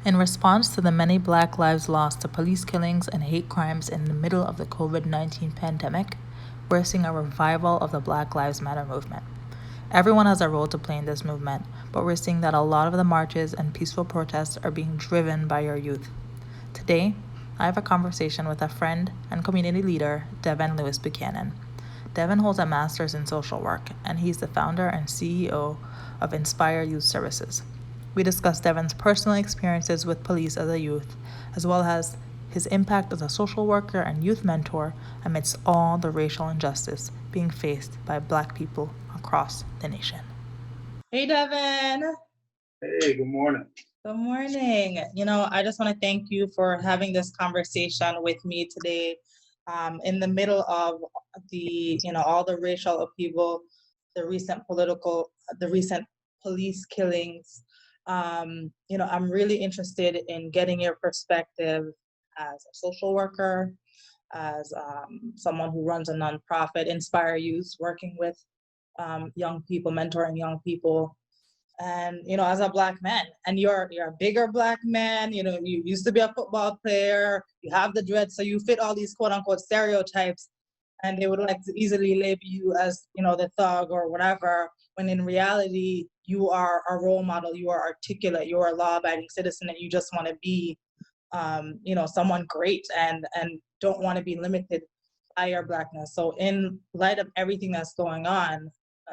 In response to the many Black lives lost to police killings and hate crimes in the middle of the COVID-19 pandemic, we're seeing a revival of the Black Lives Matter movement. Everyone has a role to play in this movement, but we're seeing that a lot of the marches and peaceful protests are being driven by your youth. Today, I have a conversation with a friend and community leader, Devon Lewis-Buchanan. Devon holds a master's in social work, and he's the founder and CEO of Inspire Youth Services. We discuss Devon's personal experiences with police as a youth, as well as his impact as a social worker and youth mentor amidst all the racial injustice being faced by Black people across the nation. Hey, Devon. Hey, good morning. Good morning. I just want to thank you for having this conversation with me today. In the middle of all the racial upheaval, the recent police killings. I'm really interested in getting your perspective as a social worker, as someone who runs a nonprofit, Inspire Youth, working with young people, mentoring young people. And, as a Black man, and you're a bigger Black man, you used to be a football player, you have the dread, so you fit all these quote unquote stereotypes, and they would like to easily label you as, the thug or whatever, when in reality, you are a role model, you are articulate, you're a law-abiding citizen, and you just want to be, someone great and don't want to be limited by your Blackness. So in light of everything that's going on,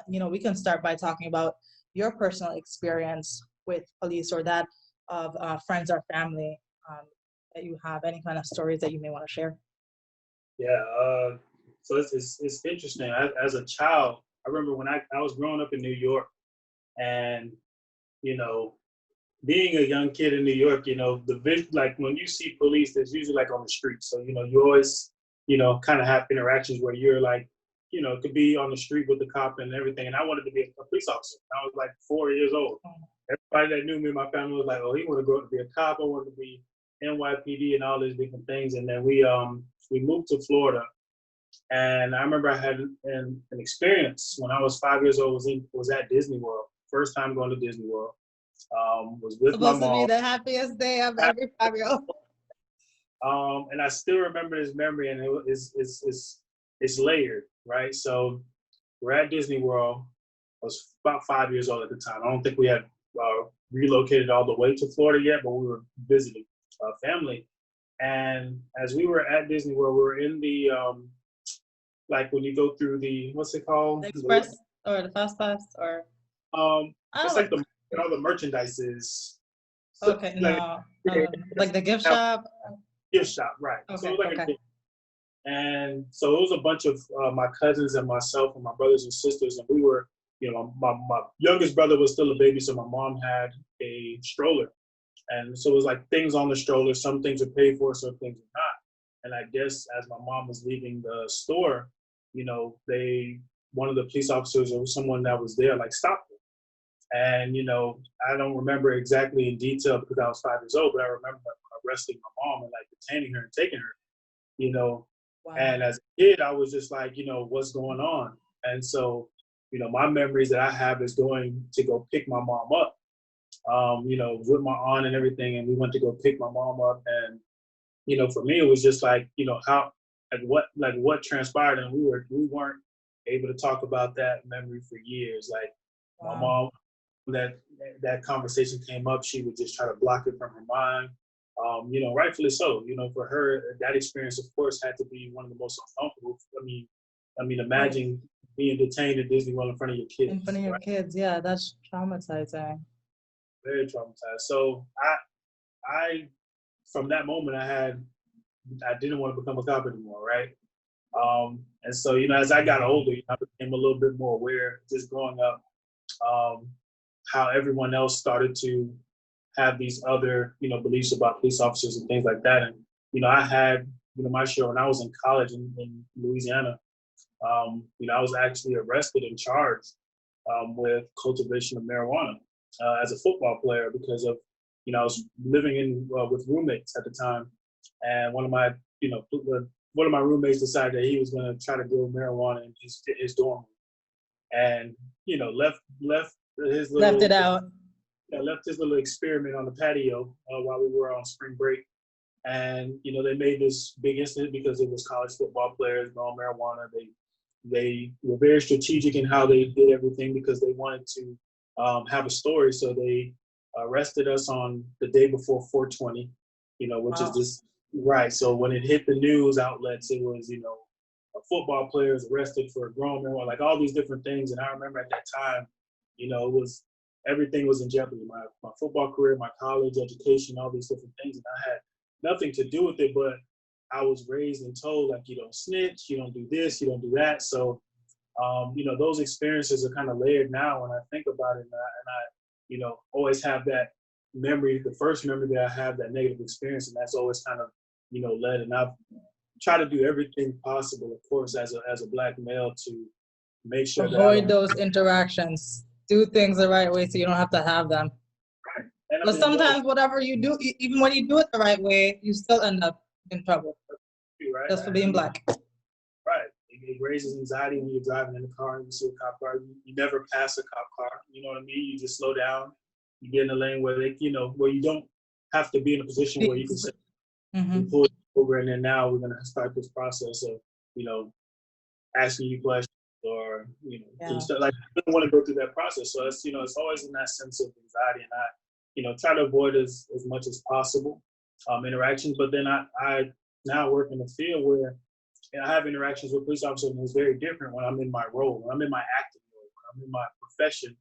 we can start by talking about your personal experience with police or that of friends or family that you have, any kind of stories that you may want to share. Yeah, so it's interesting. As a child, I remember when I was growing up in New York, and being a young kid in New York, like when you see police, there's usually like on the street. So you always kind of have interactions where you're like, it could be on the street with the cop and everything. And I wanted to be a police officer. I was like 4 years old. Everybody that knew me, my family was like, oh, he want to grow up to be a cop. I wanted to be NYPD and all these different things. And then we moved to Florida. And I remember I had an experience when I was 5 years old, was at Disney World. First time going to Disney World. Was with my mom. Supposed to be the happiest day of every 5-year-old. And I still remember this memory, and it's layered, right? So we're at Disney World. I was about 5 years old at the time. I don't think we had relocated all the way to Florida yet, but we were visiting family. And as we were at Disney World, we were in the, like when you go through the, what's it called? The Express or the Fast Pass or? It's like all the merchandise is. Okay, like the gift shop? Gift shop, right. Okay, so it was like and so it was a bunch of my cousins and myself and my brothers and sisters, and we were, my youngest brother was still a baby, so my mom had a stroller. And so it was like things on the stroller, some things are paid for, some things are not. And I guess as my mom was leaving the store, one of the police officers or someone that was there, like, stopped her. And, I don't remember exactly in detail because I was 5 years old, but I remember arresting my mom and like detaining her and taking her, Wow. And as a kid, I was just like, what's going on? And so, my memories that I have is going to go pick my mom up, with my aunt and everything. And we went to go pick my mom up. And, for me, it was just like, what transpired. And we weren't able to talk about that memory for years. Like, wow. My mom, that conversation came up, she would just try to block it from her mind. Rightfully so. For her, that experience, of course, had to be one of the most uncomfortable. I mean, imagine being detained at Disney World in front of your kids. In front of your kids, yeah, that's traumatizing. Very traumatized. So I, from that moment, I didn't want to become a cop anymore, right? And so, as I got older, I became a little bit more aware, just growing up, how everyone else started to have these other, beliefs about police officers and things like that. And, I had, my share when I was in college in Louisiana. I was actually arrested and charged with cultivation of marijuana as a football player because of, I was living with roommates at the time. And one of my roommates decided that he was going to try to grow marijuana in his dorm room. And, left it out. I left this little experiment on the patio while we were on spring break. And, they made this big incident because it was college football players growing marijuana. They were very strategic in how they did everything because they wanted to have a story. So they arrested us on the day before 420, which is this, right. So when it hit the news outlets, it was, a football players arrested for growing marijuana, like all these different things. And I remember at that time, everything was in jeopardy. My football career, my college education, all these different things. And I had nothing to do with it, but I was raised and told, like, you don't snitch, you don't do this, you don't do that. So, those experiences are kind of layered now when I think about it. And I always have that memory, the first memory that I have, that negative experience. And that's always kind of, led. And I've tried to do everything possible, of course, as a Black male to make sure avoid those interactions. Do things the right way so you don't have to have them. Right. And but sometimes whatever you do, even when you do it the right way, you still end up in trouble. Right. Just for being Black. Right. It raises anxiety when you're driving in the car and you see a cop car. You never pass a cop car. You know what I mean? You just slow down. You get in a lane where where you don't have to be in a position where you can say, pull over, and then now we're gonna start this process of, asking you questions or stuff like I don't want to go through that process. So it's it's always in that sense of anxiety, and I try to avoid as much as possible interactions. But then I now work in a field where I have interactions with police officers, and it's very different when I'm in my role, when I'm in my acting role, when I'm in my profession.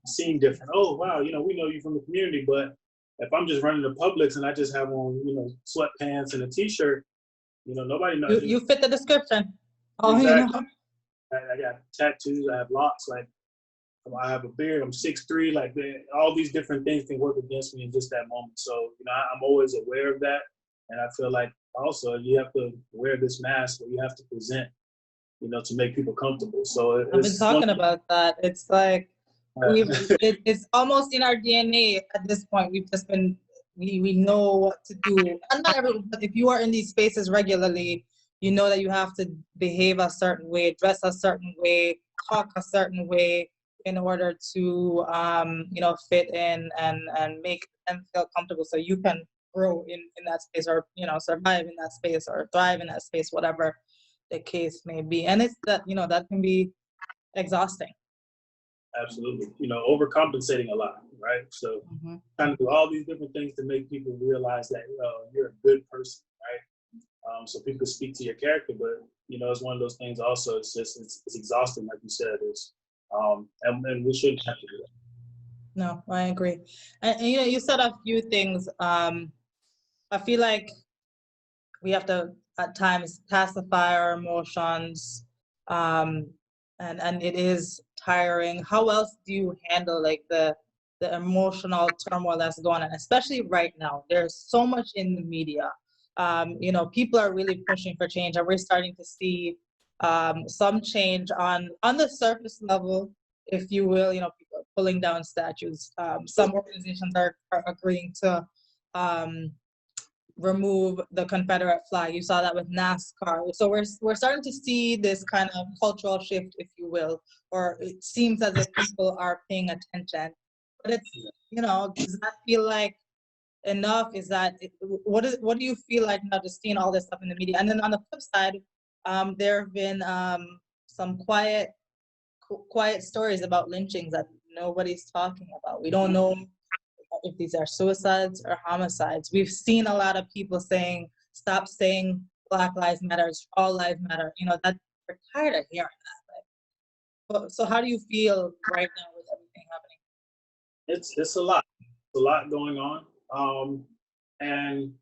Seem different. Oh wow, we know you from the community, but if I'm just running the Publix and I just have on sweatpants and a t-shirt, nobody knows. You fit the description. Oh, exactly. I got tattoos. I have locks. Like I have a beard. I'm 6'3". Like all these different things can work against me in just that moment. So I'm always aware of that, and I feel like also you have to wear this mask, or you have to present, to make people comfortable. So I've been talking about that. It's like it's almost in our DNA at this point. We've just been we know what to do. And not everyone, but if you are in these spaces regularly, you know that you have to behave a certain way, dress a certain way, talk a certain way in order to fit in and make them feel comfortable so you can grow in that space, or survive in that space, or thrive in that space, whatever the case may be. And it's that that can be exhausting. Absolutely. Overcompensating a lot, right? So trying to do all these different things to make people realize that you're a good person, right? So people speak to your character, but it's one of those things also. It's just it's exhausting, like you said. And we shouldn't have to do that. No, I agree. And you said a few things. I feel like we have to at times pacify our emotions, and it is tiring. How else do you handle like the emotional turmoil that's going on, especially right now? There's so much in the media. People are really pushing for change, and we're starting to see some change on the surface level, if you will. People are pulling down statues. Some organizations are agreeing to remove the Confederate flag. You saw that with NASCAR. So we're starting to see this kind of cultural shift, if you will, or it seems as if people are paying attention. But it's, does that feel like enough? Is that what do you feel like now, just seeing all this stuff in the media? And then on the flip side, there have been some quiet stories about lynchings that nobody's talking about. We don't know if these are suicides or homicides. We've seen a lot of people saying, stop saying Black Lives Matter, all lives matter. That we're tired of hearing that. So how do you feel right now with everything happening? It's a lot. It's a lot going on. And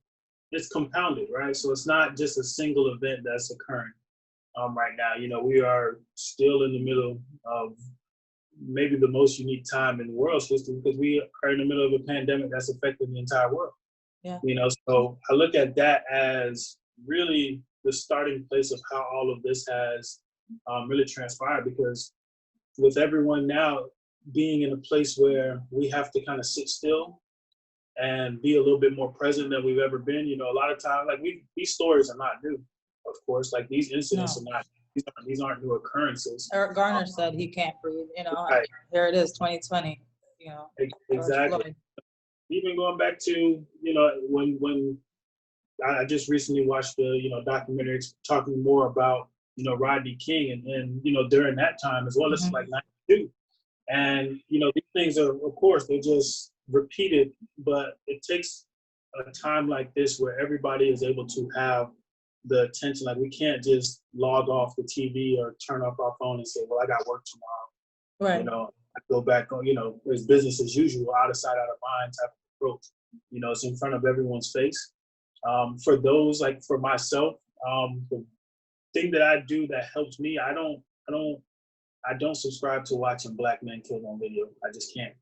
it's compounded, right? So it's not just a single event that's occurring right now. We are still in the middle of maybe the most unique time in the world's history, because we are in the middle of a pandemic that's affecting the entire world. Yeah. So I look at that as really the starting place of how all of this has really transpired, because with everyone now being in a place where we have to kind of sit still and be a little bit more present than we've ever been. A lot of times, like these stories are not new, of course. Like these incidents are not. These aren't new occurrences. Eric Garner said he can't breathe. Right. Here it is, 2020. you know, George Exactly. Floyd. Even going back to, you know, when I just recently watched the, you know, documentary talking more about, you know, Rodney King and you know, during that time as well. This is like 92. And, you know, these things are, of course, they're just repeated, but it takes a time like this where everybody is able to have the attention. Like, we can't just log off the TV or turn off our phone and say, well, I got work tomorrow. Right. You know, I go back on, you know, there's business as usual, out of sight, out of mind type of approach. You know, it's in front of everyone's face. For those, like for myself, the thing that I do that helps me, I don't subscribe to watching black men killed on video. I just can't.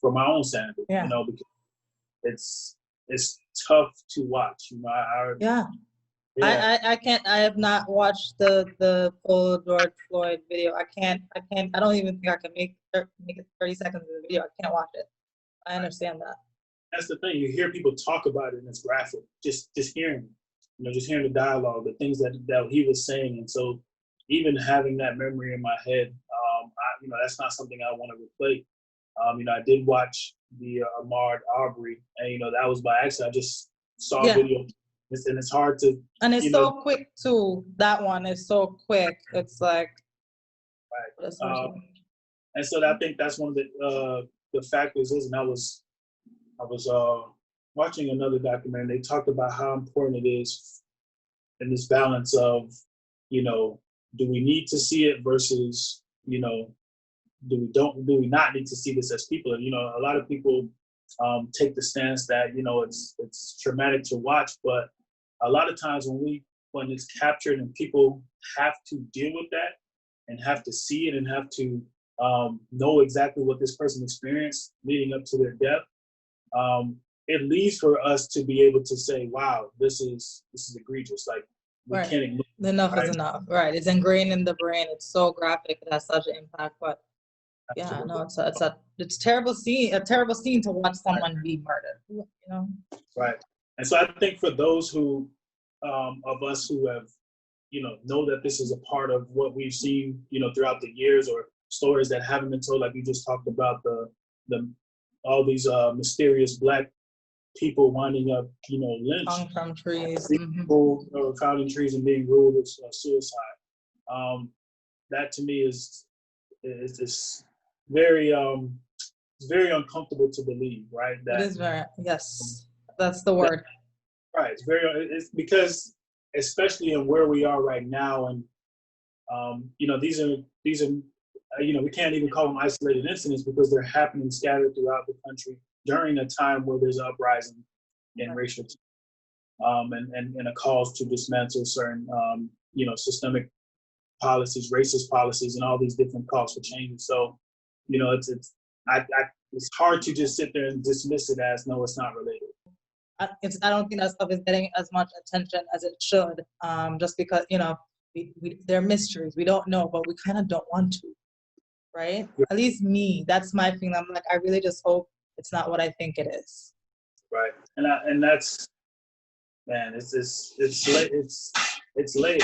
For my own sanity, you know, because it's tough to watch. You know, yeah. Yeah. I can't. I have not watched the full George Floyd video. I can't. I don't even think I can make it 30 seconds of the video. I can't watch it. I understand that. That's the thing. You hear people talk about it, and it's graphic. Just hearing it, you know, just hearing the dialogue, the things that he was saying, and so even having that memory in my head, you know, that's not something I want to replay. You know, I did watch the Ahmaud Arbery, and you know, that was by accident. I just saw a video. And it's hard to, and it's so quick too. That one is so quick. It's like, right. And so I think that's one of the factors is, and I was watching another documentary. They talked about how important it is in this balance of, you know, do we need to see it versus, you know, do we not need to see this as people? And you know, a lot of people take the stance that, you know, it's traumatic to watch, but a lot of times when it's captured and people have to deal with that and have to see it and have to know exactly what this person experienced leading up to their death, it leaves for us to be able to say, wow, this is egregious. Like, we can't ignore it. Enough is enough. Right. It's ingrained in the brain. It's so graphic. It has such an impact. But yeah, no, it's a terrible scene. A terrible scene to watch someone be murdered. You know. Right. And so I think for those who of us who have, you know that this is a part of what we've seen, you know, throughout the years, or stories that haven't been told, like you just talked about the all these mysterious Black people winding up, you know, lynched. Hung from trees. People found in trees and being ruled as suicide. That to me is very it's very uncomfortable to believe, right? That it is very, yes, that's the word. Right. It's because, especially in where we are right now, and you know, these are you know, we can't even call them isolated incidents because they're happening scattered throughout the country during a time where there's an uprising in racial, and a calls to dismantle certain, you know, systemic policies, racist policies, and all these different calls for change. So, you know, it's hard to just sit there and dismiss it as, no, it's not related. I don't think that stuff is getting as much attention as it should, just because, you know, they're mysteries. We don't know, but we kind of don't want to, right? Yeah. At least me, that's my thing. I'm like, I really just hope it's not what I think it is. Right, and that's, man, it's layered. It's layered.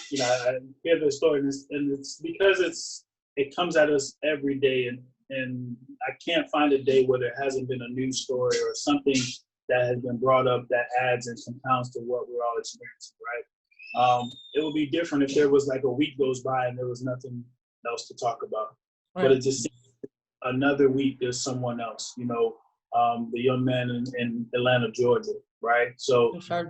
You know, I hear the story, and it's because it comes at us every day, and I can't find a day where there hasn't been a news story or something that has been brought up that adds and compounds to what we're all experiencing, right? It would be different if there was like a week goes by and there was nothing else to talk about. Right. But it just seems another week there's someone else, you know, the young man in Atlanta, Georgia, right? So we're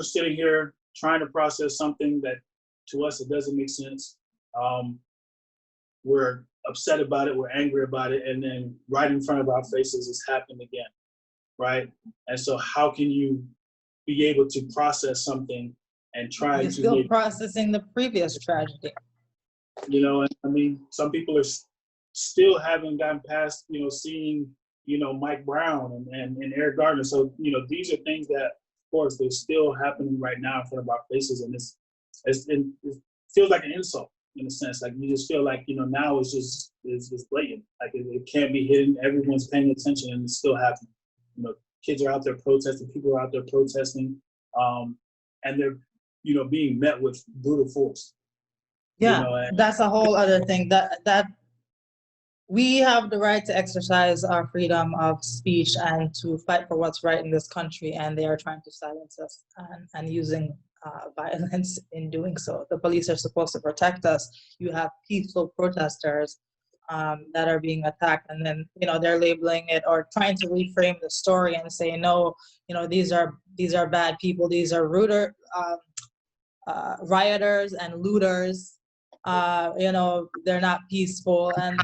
sitting here trying to process something that to us it doesn't make sense. We're upset about it, we're angry about it, and then right in front of our faces it's happened again, right? And so how can you be able to process something and try You're still processing the previous tragedy? You know, and I mean, some people are still haven't gotten past, you know, seeing, you know, Mike Brown and Eric Gardner. So, you know, these are things that, of course, they're still happening right now in front of our faces, and it feels like an insult. In a sense, like you just feel like, you know, now it's blatant. Like it can't be hidden. Everyone's paying attention, and it's still happening. You know, kids are out there protesting. People are out there protesting, and they're, you know, being met with brutal force. you Yeah, know, and that's a whole other thing, that we have the right to exercise our freedom of speech and to fight for what's right in this country, and they are trying to silence us and using violence in doing so. The police are supposed to protect us. You have peaceful protesters that are being attacked, and then they're labeling it or trying to reframe the story and say, no, these are bad people. These are rioters and looters. They're not peaceful, and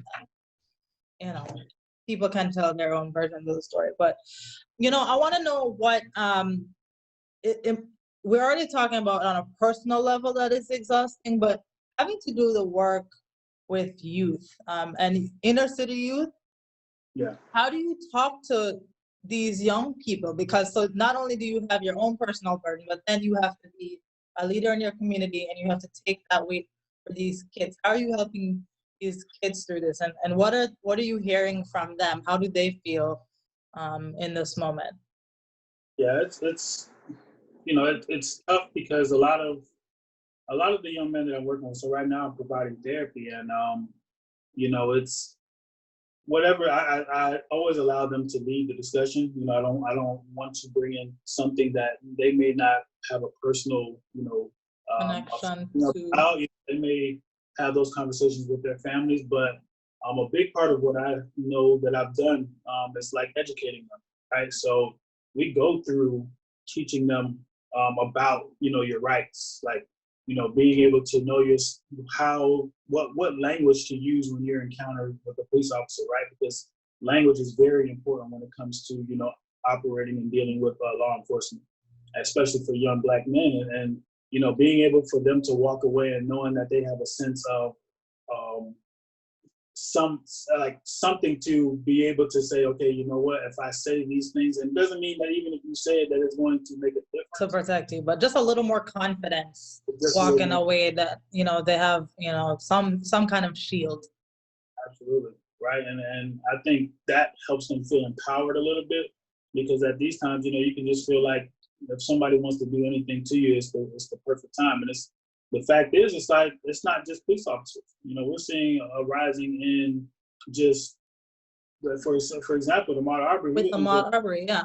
you know, people can tell their own versions of the story. But, I want to know what, we're already talking about on a personal level that is exhausting, but having to do the work with youth and inner city youth, yeah, how do you talk to these young people? Because so not only do you have your own personal burden, but then you have to be a leader in your community and you have to take that weight for these kids. How are you helping these kids through this? And what are you hearing from them? How do they feel in this moment? yeah, it's it's tough because a lot of the young men that I'm working with. So right now I'm providing therapy, and it's whatever. I always allow them to lead the discussion. I don't want to bring in something that they may not have a personal Connection to. about. They may have those conversations with their families, but a big part of what I know that I've done is like educating them, right? So we go through teaching them about your rights, like being able to know what language to use when you're encountered with a police officer, right? Because language is very important when it comes to operating and dealing with law enforcement, especially for young Black men, and being able for them to walk away and knowing that they have a sense of um, something to be able to say, okay, you know what, if I say these things, and it doesn't mean that even if you say it that it's going to make a difference. To protect you, but just a little more confidence Just walking away that they have some kind of shield. Absolutely, right, and I think that helps them feel empowered a little bit, because at these times, you can just feel like if somebody wants to do anything to you, it's the perfect time. And the fact is, it's like it's not just police officers. We're seeing a rising in just for example, the Ahmaud Arbery. With the Ahmaud Arbery, yeah.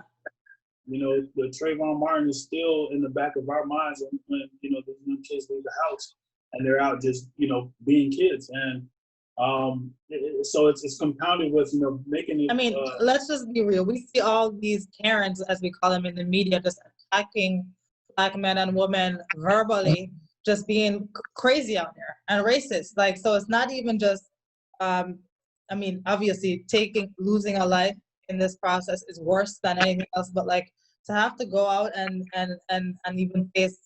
The Trayvon Martin is still in the back of our minds when the young kids leave the house and they're out just being kids, and so it's compounded with making it. I mean, let's just be real. We see all these Karens, as we call them in the media, just attacking Black men and women verbally, just being crazy out there and racist. Like, so it's not even just. I mean, obviously, losing a life in this process is worse than anything else. But like, to have to go out and even face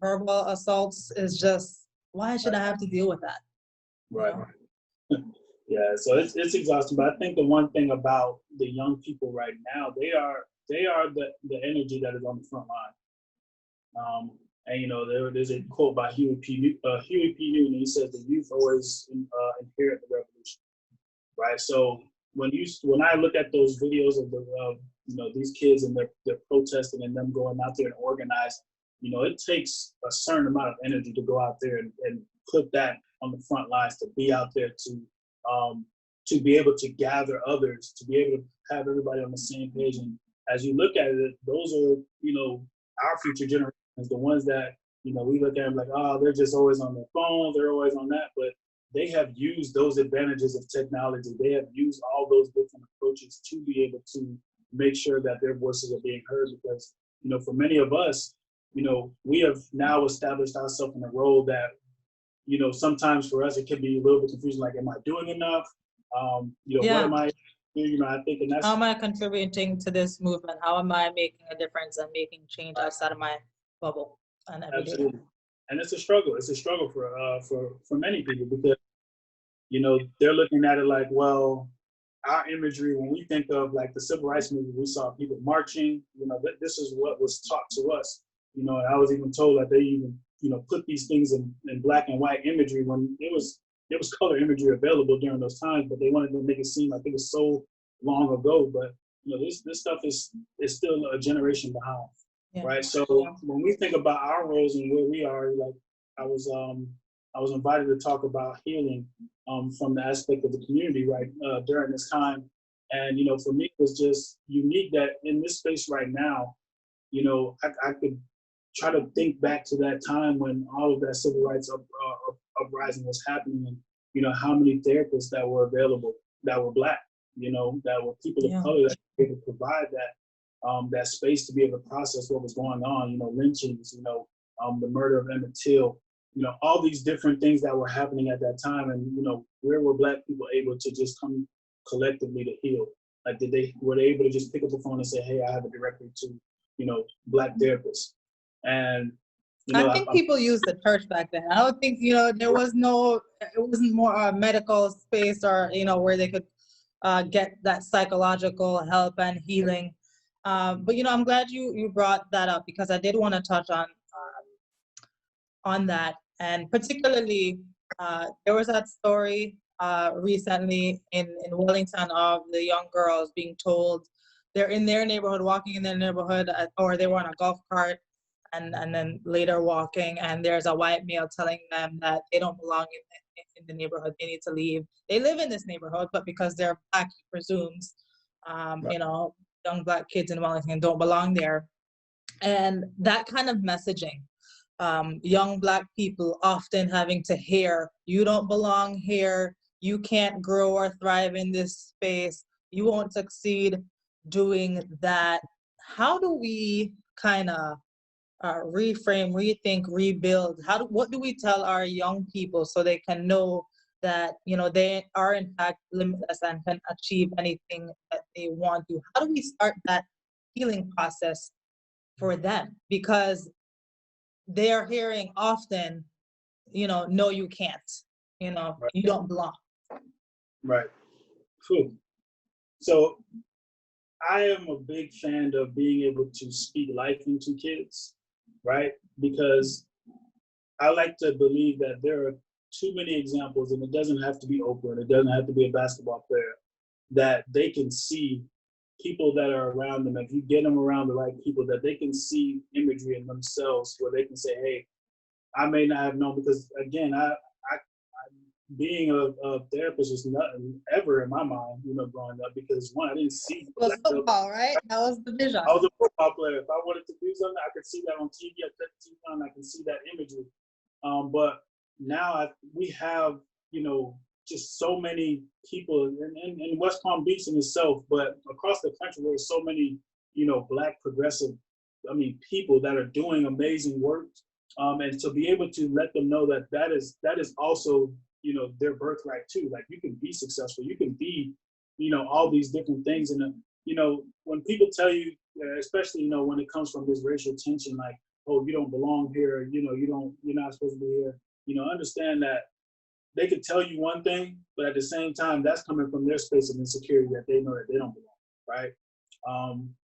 verbal assaults is just, why should I have to deal with that? Right. Yeah, so it's exhausting. But I think the one thing about the young people right now, they are the energy that is on the front line. And there's a quote by Huey P. Newton. He says the youth always inherit the revolution, right? So when I look at those videos of these kids and they're protesting and them going out there and organizing, it takes a certain amount of energy to go out there and put that on the front lines, to be out there to be able to gather others, to be able to have everybody on the same page. And as you look at it, those are our future generations, the ones that we look at them like, oh, they're just always on their phones, they're always on that, but they have used those advantages of technology. They have used all those different approaches to be able to make sure that their voices are being heard. Because for many of us, we have now established ourselves in a role that sometimes for us it can be a little bit confusing. Like, am I doing enough? What am I? I think, and that's, how am I contributing to this movement? How am I making a difference and making change outside of my bubble and every day? Absolutely. And it's a struggle. It's a struggle for many people, because they're looking at it like, well, our imagery, when we think of like the civil rights movement, we saw people marching. This is what was taught to us. And I was even told that they even put these things in black and white imagery when there was color imagery available during those times, but they wanted to make it seem like it was so long ago. But this stuff is still a generation behind, right? So when we think about our roles and where we are, like I was I was invited to talk about healing from the aspect of the community during this time. And, for me, it was just unique that in this space right now, I could try to think back to that time when all of that civil rights uprising was happening, and, how many therapists that were available that were Black, that were people of color that were able to provide that space to be able to process what was going on, lynchings, the murder of Emmett Till, all these different things that were happening at that time. And, where were Black people able to just come collectively to heal? Like, were they able to just pick up the phone and say, hey, I have a directory to, Black therapists? And, I think people used the church back then. I don't think, it wasn't more a medical space or, where they could get that psychological help and healing. But, I'm glad you brought that up, because I did want to touch on that. And particularly, there was that story recently in Wellington of the young girls being told they're in their neighborhood, walking in their neighborhood, or they were on a golf cart, and then later walking, and there's a white male telling them that they don't belong in the neighborhood, they need to leave. They live in this neighborhood, but because they're Black, he presumes, young Black kids in Wellington don't belong there. And that kind of messaging, young Black people often having to hear, you don't belong here, you can't grow or thrive in this space, you won't succeed doing that. How do we kind of reframe, rethink, rebuild? What do we tell our young people so they can know that, they are in fact limitless and can achieve anything that they want to? How do we start that healing process for them? Because they are hearing often, no, you can't, Right. You don't belong. Right. Cool. So I am a big fan of being able to speak life into kids, right? Because I like to believe that there are too many examples, and it doesn't have to be Oprah, and it doesn't have to be a basketball player, that they can see people that are around them. If you get them around the right people, that they can see imagery in themselves where they can say, hey, I may not have known, because again, I being a therapist was nothing ever in my mind, growing up, because one, I didn't see. It was football, right? That was the vision. I was a football player. If I wanted to do something, I could see that on TV. I could see that, and I can see that imagery. But now we have, just so many people in West Palm Beach in itself, but across the country, there's so many, Black progressive, people that are doing amazing work. And to be able to let them know that is also, their birthright too. Like, you can be successful, you can be, all these different things. And, when people tell you, especially, when it comes from this racial tension, like, oh, you don't belong here, you're not supposed to be here, understand that they could tell you one thing, but at the same time, that's coming from their space of insecurity, that they know that they don't belong, right?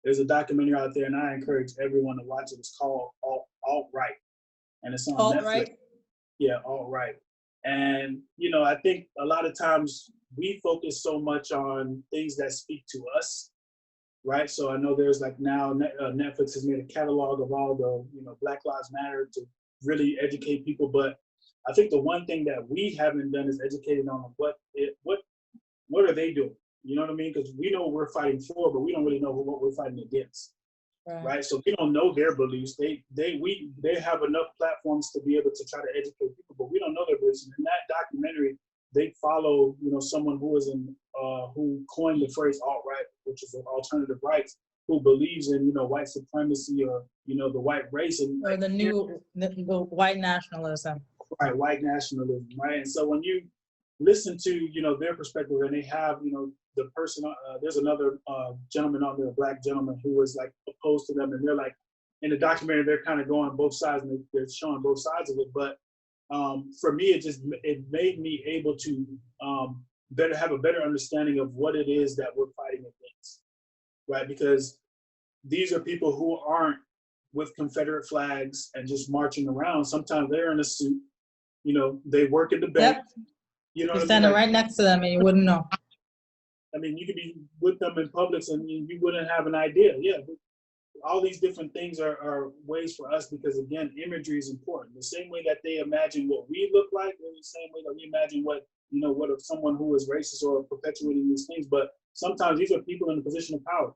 There's a documentary out there, and I encourage everyone to watch it. It's called Alt-Right, and it's on Netflix. Alt-Right? Yeah, Alt-Right. And, I think a lot of times we focus so much on things that speak to us, right? So I know there's like now Netflix has made a catalog of all the, Black Lives Matter to really educate people. But I think the one thing that we haven't done is educated on what are they doing? You know what I mean? Because we know what we're fighting for, but we don't really know what we're fighting against. Right. So we don't know their beliefs. They have enough platforms to be able to try to educate people, but we don't know their beliefs. And in that documentary, they follow, someone who was who coined the phrase alt-right, which is alternative rights, who believes in, white supremacy or, the white race, and or the white nationalism. Right, white nationalism, right? And so when you listen to, their perspective, and they have, the person, there's another gentleman on there, a Black gentleman, who was like opposed to them, and they're like, in the documentary, they're kind of going both sides, and they're showing both sides of it. But for me, it made me able to have a better understanding of what it is that we're fighting against, right? Because these are people who aren't with Confederate flags and just marching around. Sometimes they're in a suit, they work at the bank. Yep. You're standing right next to them and you wouldn't know. I mean, you could be with them in Publix and you wouldn't have an idea. Yeah, all these different things are ways for us, because again, imagery is important. The same way that they imagine what we look like, in the same way that we imagine what if someone who is racist or perpetuating these things. But sometimes these are people in a position of power,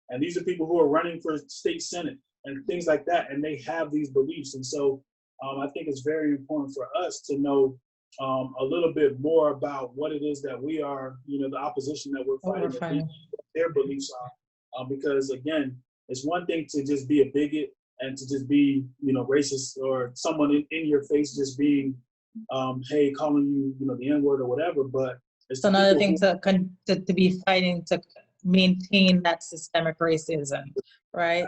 and these are people who are running for state senate and things like that, and they have these beliefs. And so I think it's very important for us to know a little bit more about what it is that we are, the opposition that we're fighting, what their beliefs are. Because again, it's one thing to just be a bigot and to just be, racist, or someone in your face just being, hey, calling you, the N-word or whatever. But it's another thing to be fighting to maintain that systemic racism, right?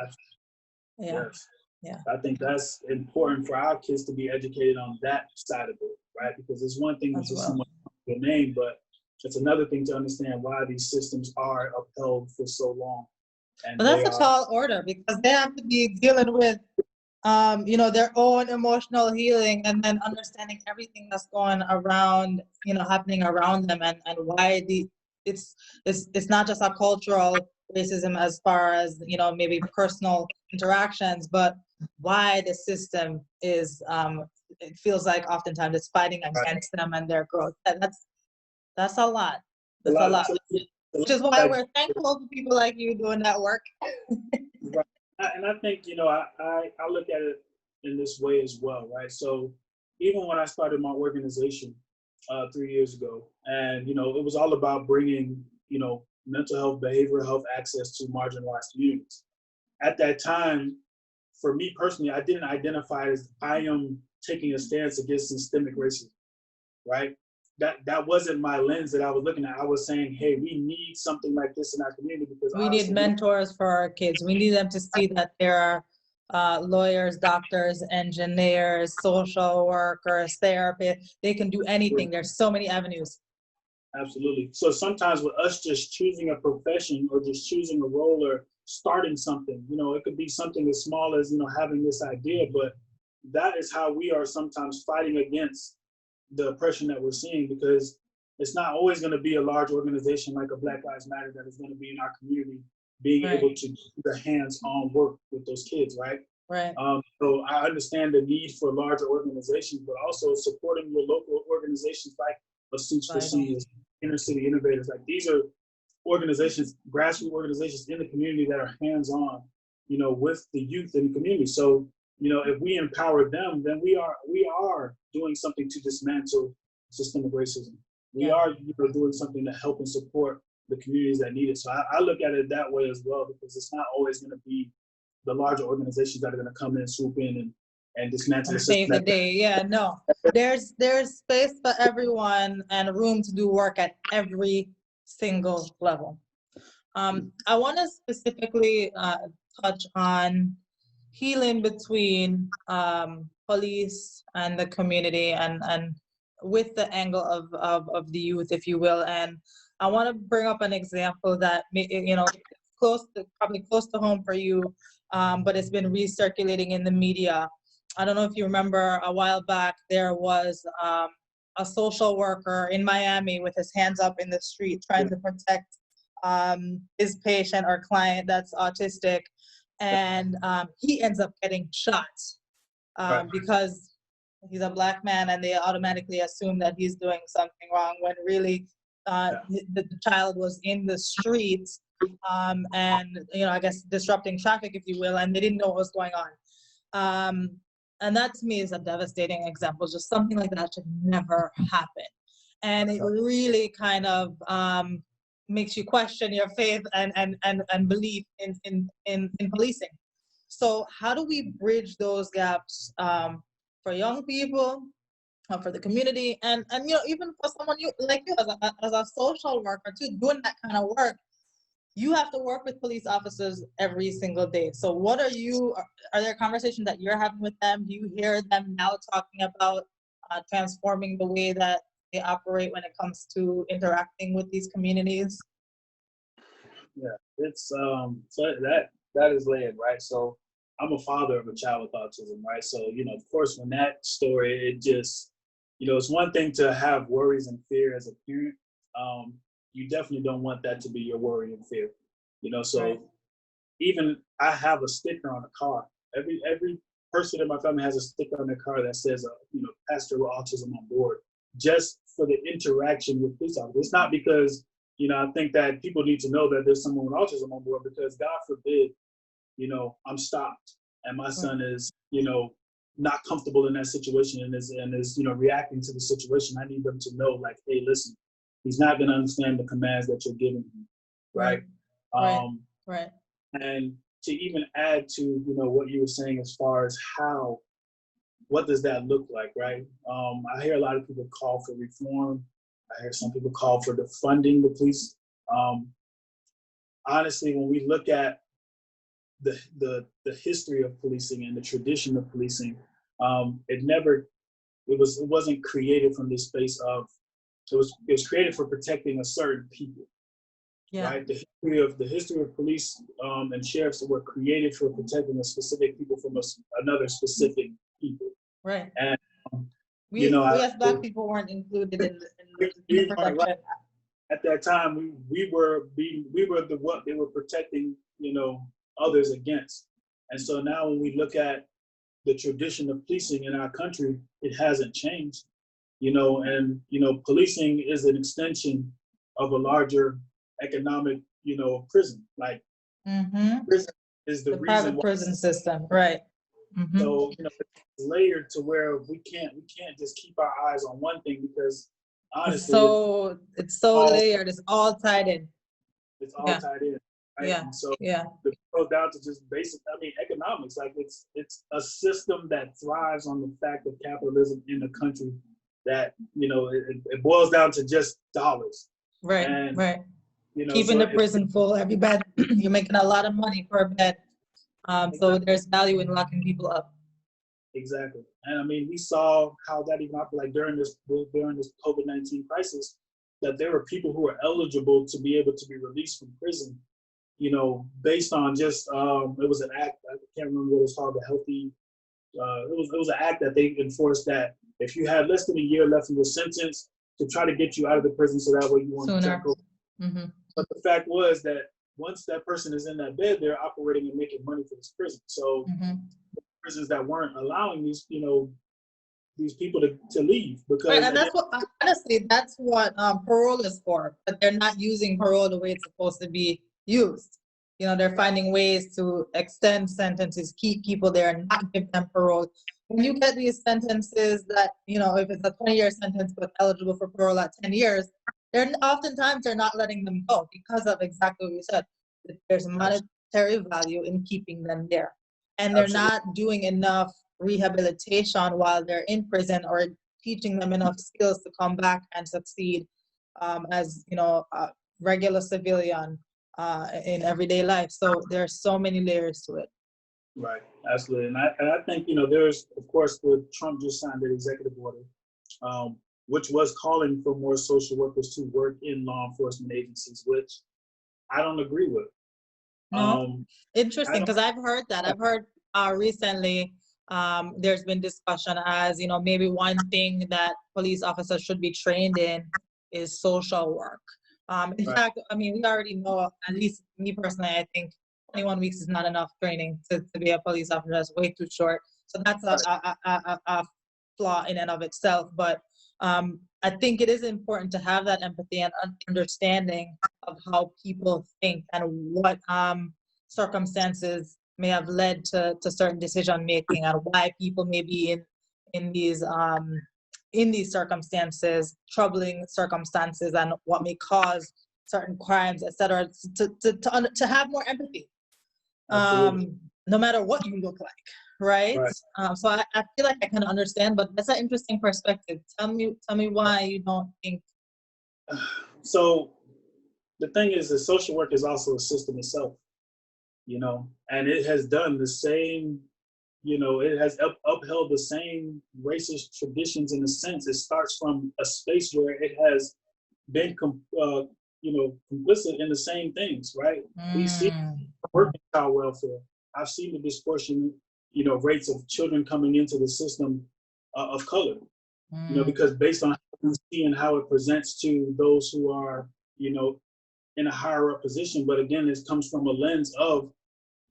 Yeah. Yes. Yeah. I think that's important for our kids to be educated on that side of it, right? Because it's one thing to just someone your name, but it's another thing to understand why these systems are upheld for so long. And but that's a tall order, because they have to be dealing with their own emotional healing, and then understanding everything that's going around, happening around them, and why it's not just a cultural racism as far as, maybe personal interactions, but why the system is, it feels like oftentimes it's fighting against them and their growth. That's a lot. That's a lot. Which is why we're thankful for people like you doing that work. Right. And I think, I look at it in this way as well, right? So even when I started my organization 3 years ago, and, it was all about bringing, mental health, behavioral health access to marginalized communities. At that time, for me personally, I didn't identify as I am taking a stance against systemic racism, right? That wasn't my lens that I was looking at. I was saying, hey, we need something like this in our community, because we need mentors for our kids. We need them to see that there are lawyers, doctors, engineers, social workers, therapists. They can do anything. There's so many avenues. Absolutely. So sometimes with us just choosing a profession or just choosing a role or starting something, it could be something as small as, having this idea, but that is how we are sometimes fighting against the oppression that we're seeing, because it's not always going to be a large organization like a Black Lives Matter that is going to be in our community being able to do the hands-on work with those kids, right? Right. So I understand the need for larger organizations, but also supporting your local organizations like a Suits for CE, Inner City Innovators. Like, these are organizations, grassroots organizations in the community that are hands-on, with the youth in the community. So, if we empower them, then we are doing something to dismantle systemic racism. We are doing something to help and support the communities that need it. So I look at it that way as well, because it's not always going to be the larger organizations that are going to come in, swoop in, and dismantle the system. Save the day. Yeah, no. There's space for everyone and room to do work at every single level. I want to specifically touch on healing between police and the community, and with the angle of the youth, if you will. And I want to bring up an example that, probably close to home for you, but it's been recirculating in the media. I don't know if you remember, a while back, there was a social worker in Miami with his hands up in the street trying to protect his patient or client that's autistic. And he ends up getting shot because he's a Black man, and they automatically assume that he's doing something wrong, when really the child was in the streets and, I guess disrupting traffic, if you will, and they didn't know what was going on. And that to me is a devastating example. Just something like that should never happen. And it really kind of makes you question your faith and belief in policing. So how do we bridge those gaps for young people, for the community, and even for someone like you as a social worker too, doing that kind of work? You have to work with police officers every single day. So what are there conversations that you're having with them? Do you hear them now talking about transforming the way that they operate when it comes to interacting with these communities? Yeah, it's so that is layered, right? So I'm a father of a child with autism, right? So, of course, when that story, it just, it's one thing to have worries and fear as a parent. You definitely don't want that to be your worry and fear, so even I have a sticker on a car. Every person in my family has a sticker on their car that says, pastor with autism on board, just for the interaction with police officers. It's not because, I think that people need to know that there's someone with autism on board, because God forbid, I'm stopped and my son is, not comfortable in that situation and is reacting to the situation. I need them to know, like, hey, listen, he's not going to understand the commands that you're giving him, right? Right. And to even add to, what you were saying as far as what does that look like, right? I hear a lot of people call for reform. I hear some people call for defunding the police. Honestly, when we look at the history of policing and the tradition of policing, it wasn't created from this space of, it was created for protecting a certain people. Yeah. Right, the history of police and sheriffs were created for protecting a specific people from another specific people. Right. And we as Black people weren't included in the protection. Right. At that time, we were what they were protecting, others against. And so now when we look at the tradition of policing in our country, it hasn't changed. And policing is an extension of a larger economic, prison. Like, prison is the reason private why. Prison system, right? Mm-hmm. So it's layered to where we can't just keep our eyes on one thing, because honestly, it's so layered. It's all tied in. It's all tied in, right? Yeah. And so it goes down to just basic. Economics. Like, it's a system that thrives on the fact of capitalism in the country. That it boils down to just dollars. Right. And, right. Keeping the prison full, every bed, you're making a lot of money per bed. So there's value in locking people up. Exactly. And we saw how that even operated, like during this COVID-19 crisis, that there were people who were eligible to be able to be released from prison, based on just, it was an act, I can't remember what it was called, the healthy, it was an act that they enforced, that if you had less than a year left in your sentence, to try to get you out of the prison so that way you weren't checked over. Mm-hmm. But the fact was that once that person is in that bed, they're operating and making money for this prison. So prisons that weren't allowing these people to leave, because right, and that's what, honestly, that's what parole is for. But they're not using parole the way it's supposed to be used. They're finding ways to extend sentences, keep people there, and not give them parole. When you get these sentences that, if it's a 20-year sentence but eligible for parole at 10 years, oftentimes they're not letting them go because of exactly what you said. There's monetary value in keeping them there. And they're not doing enough rehabilitation while they're in prison, or teaching them enough skills to come back and succeed as, a regular civilian in everyday life. So there's so many layers to it. Right, absolutely. And I think, there's, of course, Trump just signed an executive order, which was calling for more social workers to work in law enforcement agencies, which I don't agree with. No. Interesting, because I've heard that. I've heard recently there's been discussion as, maybe one thing that police officers should be trained in is social work. In fact, we already know, at least me personally, I think 21 weeks is not enough training to be a police officer. That's way too short. So that's a flaw in and of itself. But I think it is important to have that empathy and understanding of how people think and what circumstances may have led to certain decision making, and why people may be in these circumstances, troubling circumstances, and what may cause certain crimes, etc. To have more empathy, no matter what you look like, right? So I feel like I can understand, but that's an interesting perspective. Tell me why you don't think. So the thing is that social work is also a system itself, and it has done the same, it has upheld the same racist traditions in a sense. It starts from a space where it has been, complicit in the same things, right? We see working child welfare. I've seen the disproportionate, rates of children coming into the system of color, because based on how we see and how it presents to those who are, in a higher up position. But again, this comes from a lens of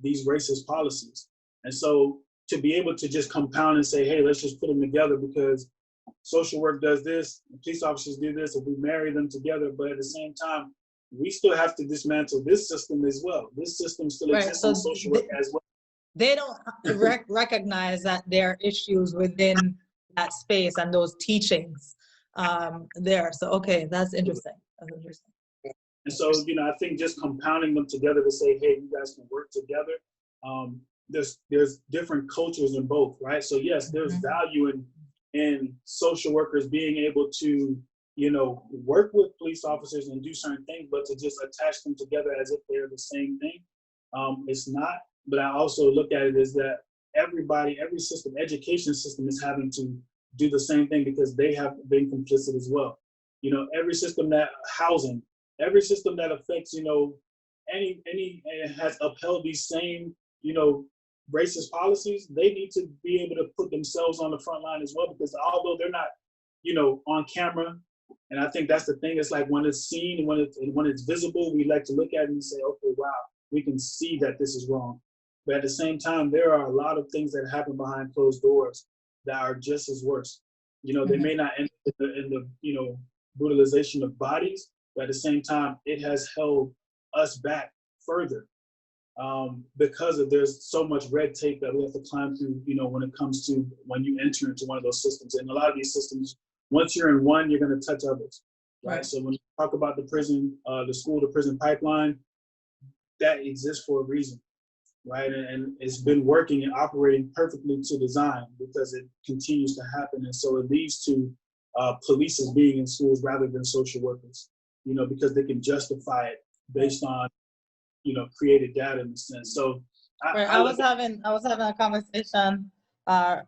these racist policies. And so to be able to just compound and say, hey, let's just put them together because social work does this, police officers do this, if we marry them together, but at the same time, we still have to dismantle this system as well. This system still exists in social work as well. They don't recognize that there are issues within that space and those teachings there. So, okay, that's interesting. That's interesting. And so, I think just compounding them together to say, hey, you guys can work together. There's different cultures in both, right? So yes, there's value in social workers being able to, work with police officers and do certain things, but to just attach them together as if they're the same thing. It's not, but I also look at it as that every system, education system is having to do the same thing because they have been complicit as well. Every system that housing, every system that affects, any has upheld these same, racist policies, they need to be able to put themselves on the front line as well, because although they're not, on camera, and I think that's the thing, it's like when it's seen, when it's visible, we like to look at it and say, okay, wow, we can see that this is wrong. But at the same time, there are a lot of things that happen behind closed doors that are just as worse. They may not end in the brutalization of bodies, but at the same time, it has held us back further because there's so much red tape that we have to climb through, when it comes to when you enter into one of those systems. And a lot of these systems, once you're in one, you're going to touch others, right? So when you talk about the prison, the school to prison pipeline, that exists for a reason, right? And it's been working and operating perfectly to design because it continues to happen. And so it leads to police as being in schools rather than social workers, because they can justify it based on, created data in a sense. So I was having a conversation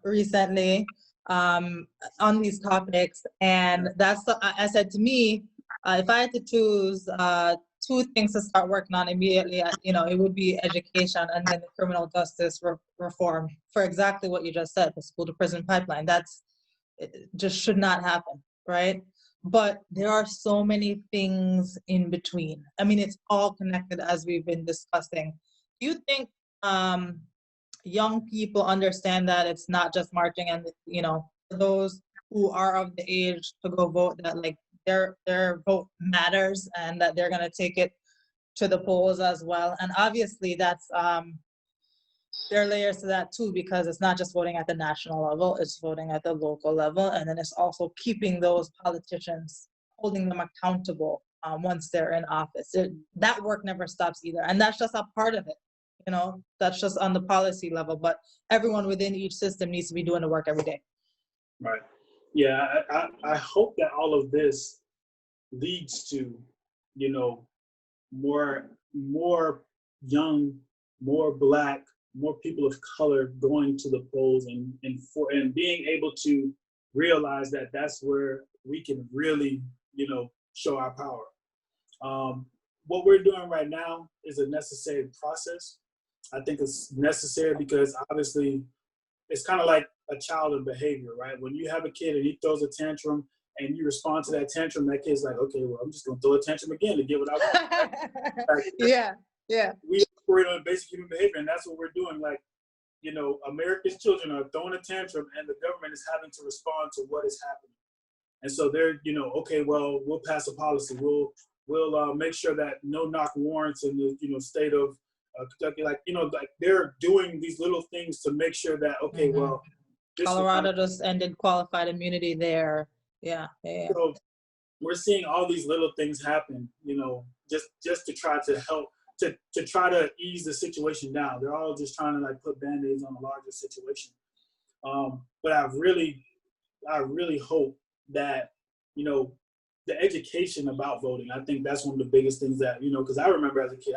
recently on these topics, and I said to me, if I had to choose two things to start working on immediately, it would be education and then the criminal justice reform for exactly what you just said, the school to prison pipeline. It just should not happen, right? But there are so many things in between. I mean, it's all connected as we've been discussing. Do you think young people understand that it's not just marching and, those who are of the age to go vote, that like their vote matters and that they're going to take it to the polls as well? And obviously that's, there are layers to that too, because it's not just voting at the national level, it's voting at the local level. And then it's also keeping those politicians, holding them accountable once they're in office. That work never stops either. And that's just a part of it, that's just on the policy level, but everyone within each system needs to be doing the work every day. Right. Yeah, I hope that all of this leads to, more young, more Black, more people of color going to the polls and being able to realize that that's where we can really, show our power. What we're doing right now is a necessary process. I think it's necessary because obviously it's kind of like a child in behavior, right? When you have a kid and he throws a tantrum and you respond to that tantrum, that kid's like, okay, well, I'm just going to throw a tantrum again to get what I want. Like, yeah. We operate on basic human behavior, and that's what we're doing. Like, America's children are throwing a tantrum, and the government is having to respond to what is happening. And so they're, okay, well, we'll pass a policy. We'll make sure that no knock warrants in the, state of Kentucky, like they're doing these little things to make sure that, okay, well, Colorado just ended qualified immunity there. Yeah. So we're seeing all these little things happen, just to try to help, to try to ease the situation down. They're all just trying to like put Band-Aids on a larger situation. But I really hope that, the education about voting, I think that's one of the biggest things that, because I remember as a kid,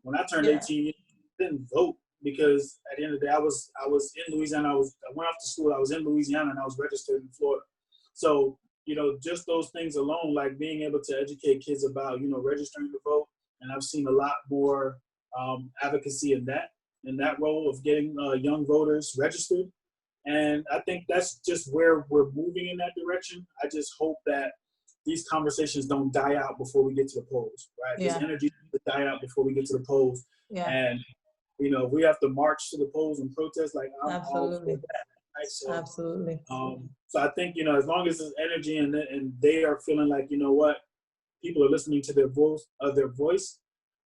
when I turned 18, I didn't vote because at the end of the day, I was in Louisiana. I went off to school. I was in Louisiana and I was registered in Florida. So, just those things alone, like being able to educate kids about, registering to vote. And I've seen a lot more advocacy in that role of getting young voters registered. And I think that's just where we're moving in that direction. I just hope that these conversations don't die out before we get to the polls, right? This energy to die out before we get to the polls. Yeah. And if we have to march to the polls and protest, like I'm all for Absolutely. that. Right? So, Absolutely. so I think, as long as there's energy and they are feeling like, what, people are listening to their voice,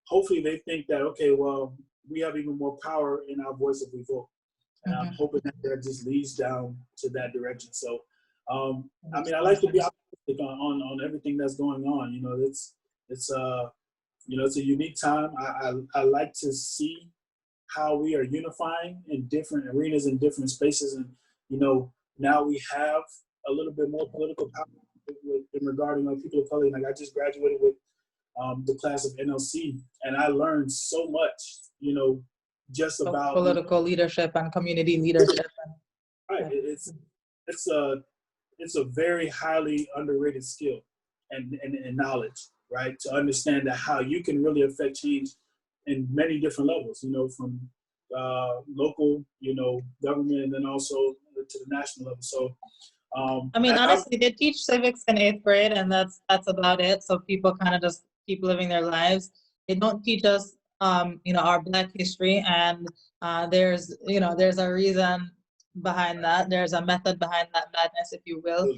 hopefully they think that, okay, well, we have even more power in our voice if we vote. And I'm hoping that just leads down to that direction. So, I like to be optimistic on everything that's going on. It's a unique time. I like to see how we are unifying in different arenas and different spaces. And, now we have a little bit more political power in regarding people of color. Like I just graduated with the class of NLC, and I learned so much, just about political leadership and community leadership. Right. It's a very highly underrated skill and knowledge, right? To understand that how you can really affect change in many different levels, from local, government, and then also to the national level. So, honestly, they teach civics in 8th grade, and that's about it. So people kind of just keep living their lives. They don't teach us, our Black history, and there's a reason behind that. There's a method behind that madness, if you will.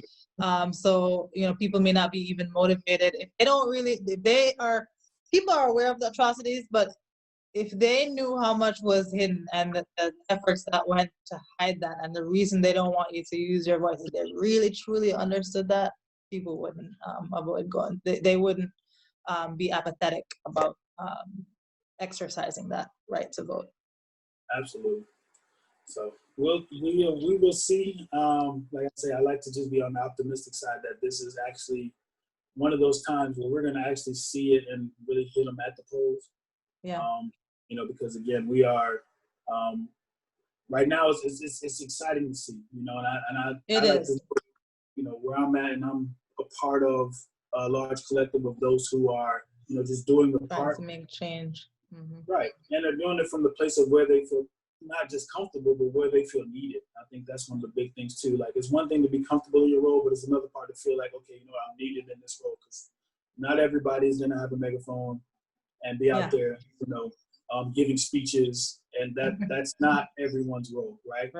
So people may not be even motivated if they don't really. People are aware of the atrocities, but if they knew how much was hidden and the efforts that went to hide that, and the reason they don't want you to use your voice, if they really truly understood that, people wouldn't avoid going. They wouldn't be apathetic about exercising that right to vote. Absolutely. So we will see. Like I say, I like to just be on the optimistic side that this is actually one of those times where we're going to actually see it and really hit them at the polls. Yeah. Because again, we are right now. It's exciting to see. And I like to, where I'm at, and I'm a part of a large collective of those who are, just doing the part to make change. Mm-hmm. Right, and they're doing it from the place of where they feel not just comfortable, but where they feel needed. I think that's one of the big things too. Like, it's one thing to be comfortable in your role, but it's another part to feel like, okay, I'm needed in this role, because not everybody is going to have a megaphone and be out there, giving speeches, and that's not everyone's role, right?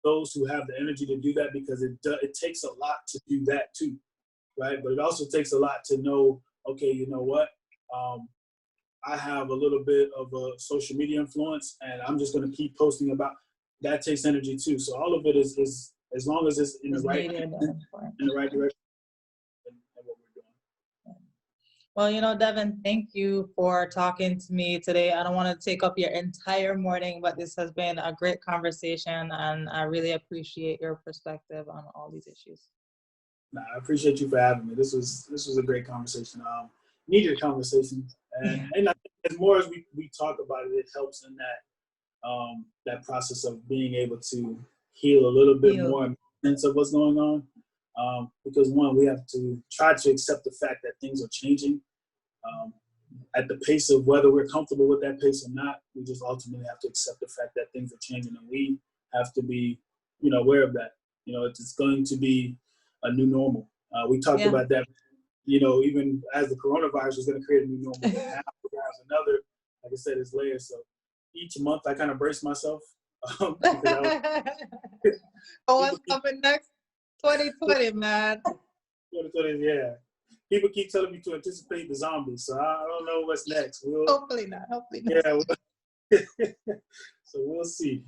Those who have the energy to do that, because it takes a lot to do that too, right? But it also takes a lot to know, okay, you know what? I have a little bit of a social media influence, and I'm just going to keep posting about. That takes energy too. So all of it is as long as it's in the right direction, and what we're doing. Well, Devon, thank you for talking to me today. I don't want to take up your entire morning, but this has been a great conversation, and I really appreciate your perspective on all these issues. I appreciate you for having me. This was a great conversation. Needed conversation, and I think as more as we talk about it, it helps in that process of being able to heal a little bit more in sense of what's going on. Because one, we have to try to accept the fact that things are changing at the pace of whether we're comfortable with that pace or not. We just ultimately have to accept the fact that things are changing, and we have to be, aware of that. It's going to be a new normal. We talked about that. Even as the coronavirus is going to create a new normal, now there's another, like I said, it's layers. So each month I kind of brace myself. What's coming next? 2020, man. 2020, yeah. People keep telling me to anticipate the zombies, so I don't know what's next. Hopefully not. Yeah. So we'll see.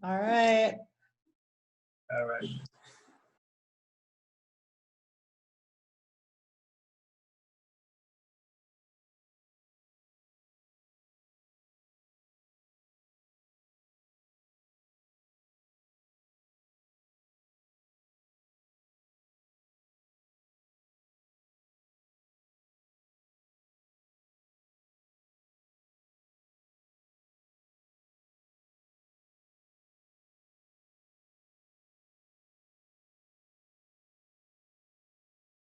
All right. All right.